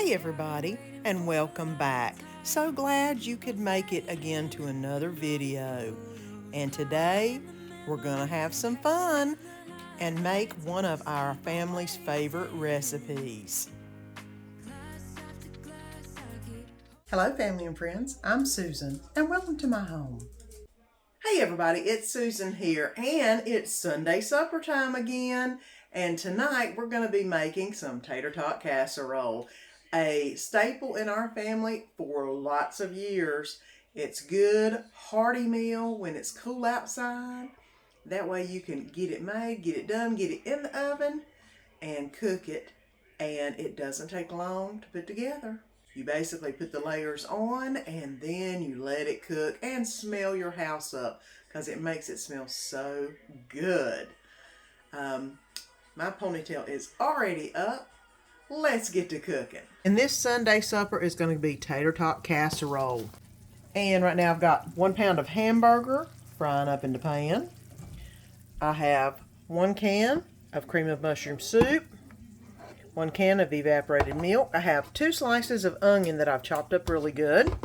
Hey everybody, and welcome back. So glad you could make it again to another video. And today we're gonna have some fun and make one of our family's favorite recipes. Hello family and friends, I'm Susan and welcome to my home. Hey everybody, it's Susan here and it's Sunday supper time again. And tonight we're going to be making some tater tot casserole, a staple in our family for lots of years. It's good, hearty meal when it's cool outside. That way you can get it made, get it done, get it in the oven and cook it. And it doesn't take long to put together. You basically put the layers on and then you let it cook and smell your house up because it makes it smell so good. My ponytail is already up. Let's get to cooking. And this Sunday supper is going to be tater tot casserole. And right now I've got 1 pound of hamburger frying up in the pan. I have 1 can of cream of mushroom soup, 1 can of evaporated milk. I have 2 slices of onion that I've chopped up really good.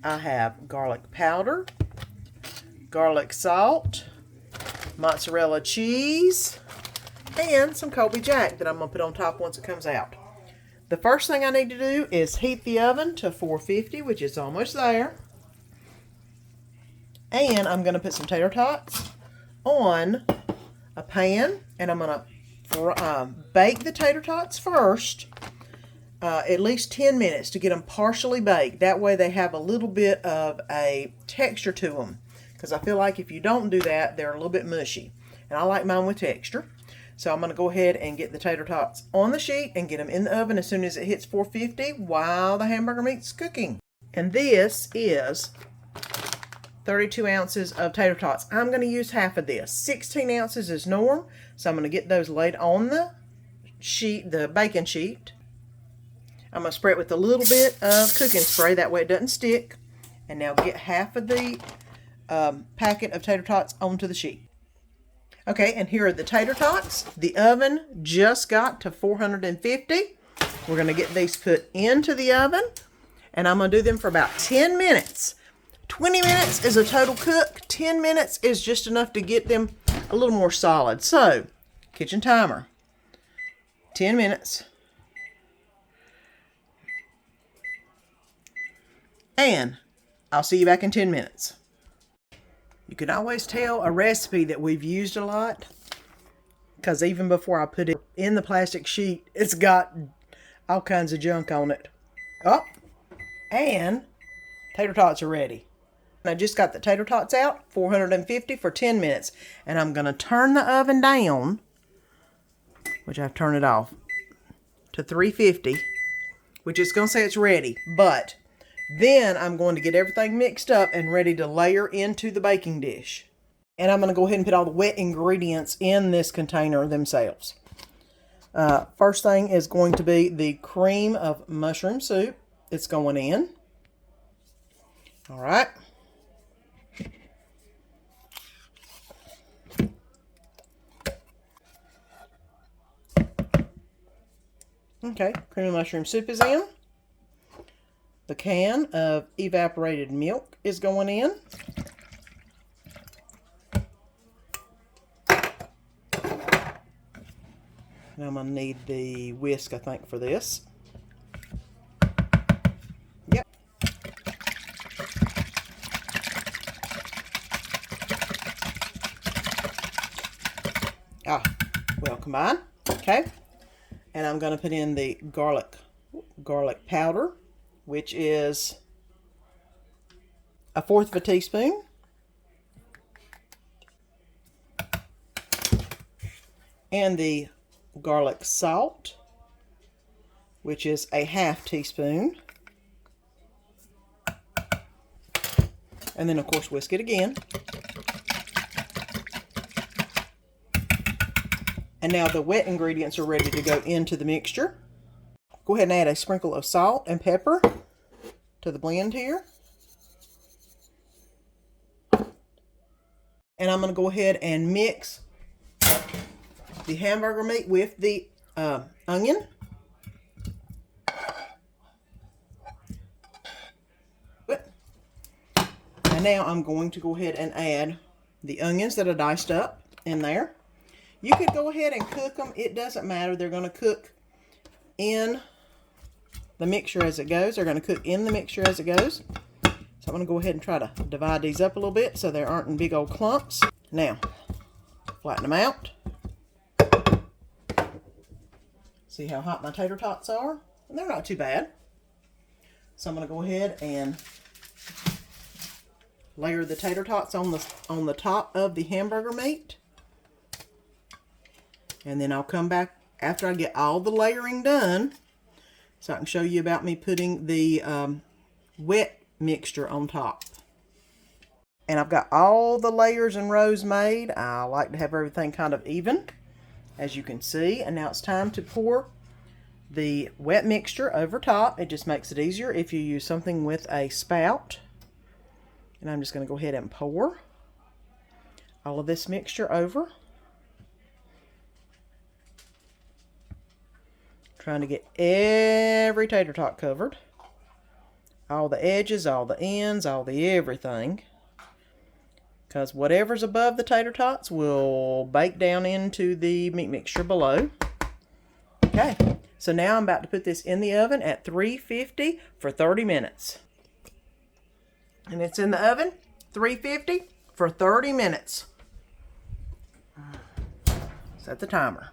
I have garlic powder, garlic salt, mozzarella cheese, and some Colby Jack that I'm going to put on top once it comes out. The first thing I need to do is heat the oven to 450, which is almost there. And I'm going to put some tater tots on a pan, and I'm going to bake the tater tots first, at least 10 minutes to get them partially baked. That way they have a little bit of a texture to them, because I feel like if you don't do that, they're a little bit mushy. And I like mine with texture. So I'm going to go ahead and get the tater tots on the sheet and get them in the oven as soon as it hits 450 while the hamburger meat's cooking. And this is 32 ounces of tater tots. I'm going to use half of this. 16 ounces is norm, so I'm going to get those laid on the sheet, the baking sheet. I'm going to spray it with a little bit of cooking spray, that way it doesn't stick. And now get half of the packet of tater tots onto the sheet. Okay, and here are the tater tots. The oven just got to 450. We're going to get these put into the oven, and I'm going to do them for about 10 minutes. 20 minutes is a total cook. 10 minutes is just enough to get them a little more solid. So, kitchen timer. 10 minutes. And I'll see you back in 10 minutes. You can always tell a recipe that we've used a lot, because even before I put it in the plastic sheet, it's got all kinds of junk on it. Oh, and tater tots are ready. I just got the tater tots out, 450 for 10 minutes. And I'm going to turn the oven down, which I've turned it off, to 350, which is going to say it's ready. But then I'm going to get everything mixed up and ready to layer into the baking dish. And I'm going to go ahead and put all the wet ingredients in this container themselves. First thing is going to be the cream of mushroom soup. It's going in. All right. Okay, cream of mushroom soup is in. The can of evaporated milk is going in. And I'm going to need the whisk, I think, for this. Yep. Well combined. Okay. And I'm going to put in the garlic powder, which is 1/4 teaspoon. And the garlic salt, which is 1/2 teaspoon. And then, of course, whisk it again. And now the wet ingredients are ready to go into the mixture. Go ahead and add a sprinkle of salt and pepper to the blend here. And I'm going to go ahead and mix the hamburger meat with the onion. And now I'm going to go ahead and add the onions that I diced up in there. You could go ahead and cook them. It doesn't matter. They're going to cook in the mixture as it goes. They're going to cook in the mixture as it goes. So I'm going to go ahead and try to divide these up a little bit so they aren't in big old clumps. Now, flatten them out. See how hot my tater tots are? And they're not too bad. So I'm going to go ahead and layer the tater tots on the top of the hamburger meat. And then I'll come back after I get all the layering done so I can show you about me putting the wet mixture on top. And I've got all the layers and rows made. I like to have everything kind of even, as you can see. And now it's time to pour the wet mixture over top. It just makes it easier if you use something with a spout. And I'm just going to go ahead and pour all of this mixture over. Trying to get every tater tot covered. All the edges, all the ends, all the everything. Because whatever's above the tater tots will bake down into the meat mixture below. Okay, so now I'm about to put this in the oven at 350 for 30 minutes. And it's in the oven, 350 for 30 minutes. Set the timer.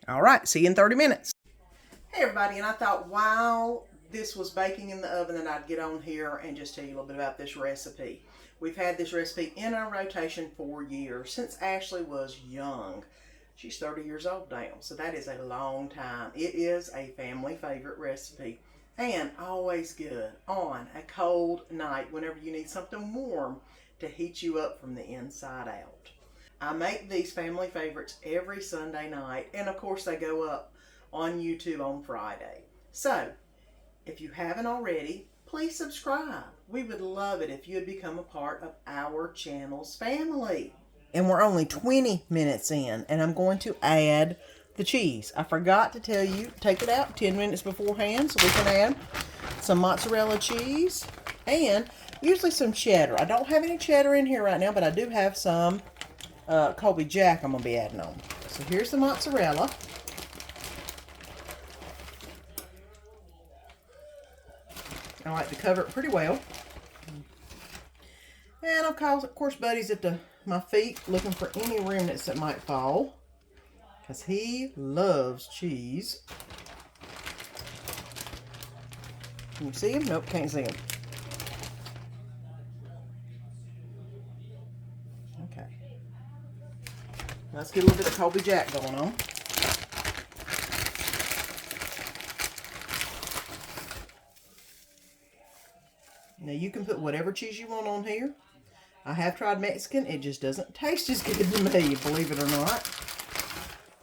All right, see you in 30 minutes. Hey everybody, and I thought while this was baking in the oven that I'd get on here and just tell you a little bit about this recipe. We've had this recipe in our rotation for years, since Ashley was young. She's 30 years old now, so that is a long time. It is a family favorite recipe and always good on a cold night whenever you need something warm to heat you up from the inside out. I make these family favorites every Sunday night, and of course they go up on YouTube on Friday. So, if you haven't already, please subscribe. We would love it if you would become a part of our channel's family. And we're only 20 minutes in, and I'm going to add the cheese. I forgot to tell you, take it out 10 minutes beforehand so we can add some mozzarella cheese and usually some cheddar. I don't have any cheddar in here right now, but I do have some Colby Jack I'm going to be adding on. So here's the mozzarella. I like to cover it pretty well. And I'll call, of course, Buddy's at my feet looking for any remnants that might fall, because he loves cheese. Can you see him? Nope, can't see him. Okay. Let's get a little bit of Colby Jack going on. Now you can put whatever cheese you want on here. I have tried Mexican. It just doesn't taste as good to me, believe it or not.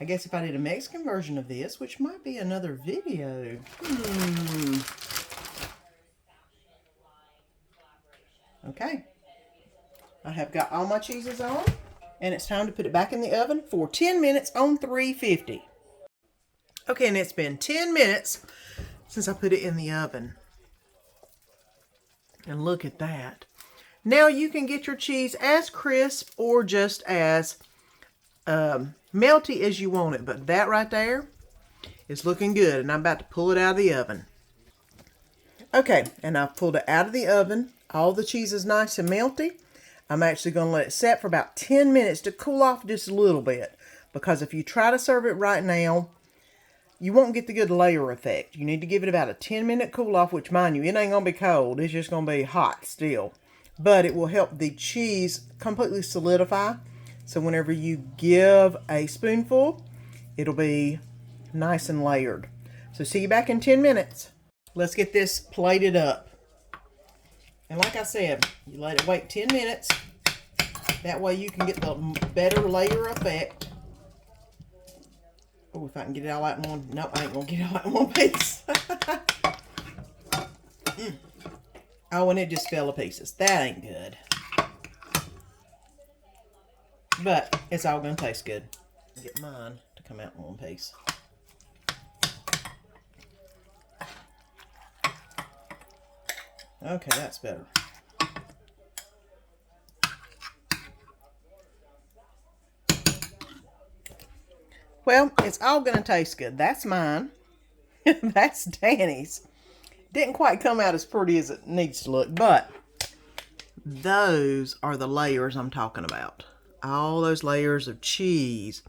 I guess if I did a Mexican version of this, which might be another video. Okay. I have got all my cheeses on. And it's time to put it back in the oven for 10 minutes on 350. Okay, and it's been 10 minutes since I put it in the oven. And look at that. Now you can get your cheese as crisp or just as melty as you want it. But that right there is looking good. And I'm about to pull it out of the oven. Okay, and I've pulled it out of the oven. All the cheese is nice and melty. I'm actually going to let it set for about 10 minutes to cool off just a little bit. Because if you try to serve it right now, you won't get the good layer effect. You need to give it about a 10-minute cool off, which, mind you, it ain't going to be cold. It's just going to be hot still. But it will help the cheese completely solidify. So whenever you give a spoonful, it'll be nice and layered. So see you back in 10 minutes. Let's get this plated up. And like I said, you let it wait 10 minutes. That way you can get the better layer effect. Oh, if I can get it all out in one. Nope, I ain't going to get it all out in one piece. Oh, and it just fell to pieces. That ain't good. But it's all going to taste good. Get mine to come out in one piece. Okay, that's better. Well, it's all going to taste good. That's mine. That's Danny's. Didn't quite come out as pretty as it needs to look, but those are the layers I'm talking about. All those layers of cheese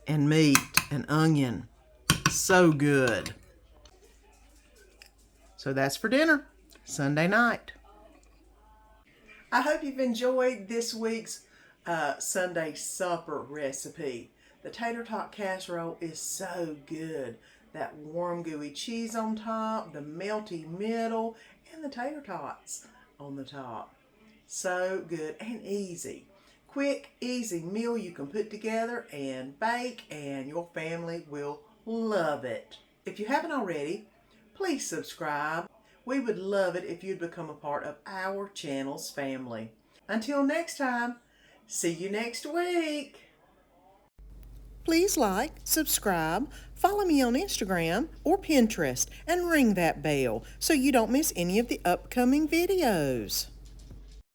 and meat and onion. So good. So that's for dinner, Sunday night. I hope you've enjoyed this week's Sunday supper recipe. The Tater Tot Casserole is so good. That warm, gooey cheese on top, the melty middle, and the tater tots on the top. So good and easy. Quick, easy meal you can put together and bake, and your family will love it. If you haven't already, please subscribe. We would love it if you'd become a part of our channel's family. Until next time, see you next week. Please like, subscribe, follow me on Instagram or Pinterest, and ring that bell so you don't miss any of the upcoming videos.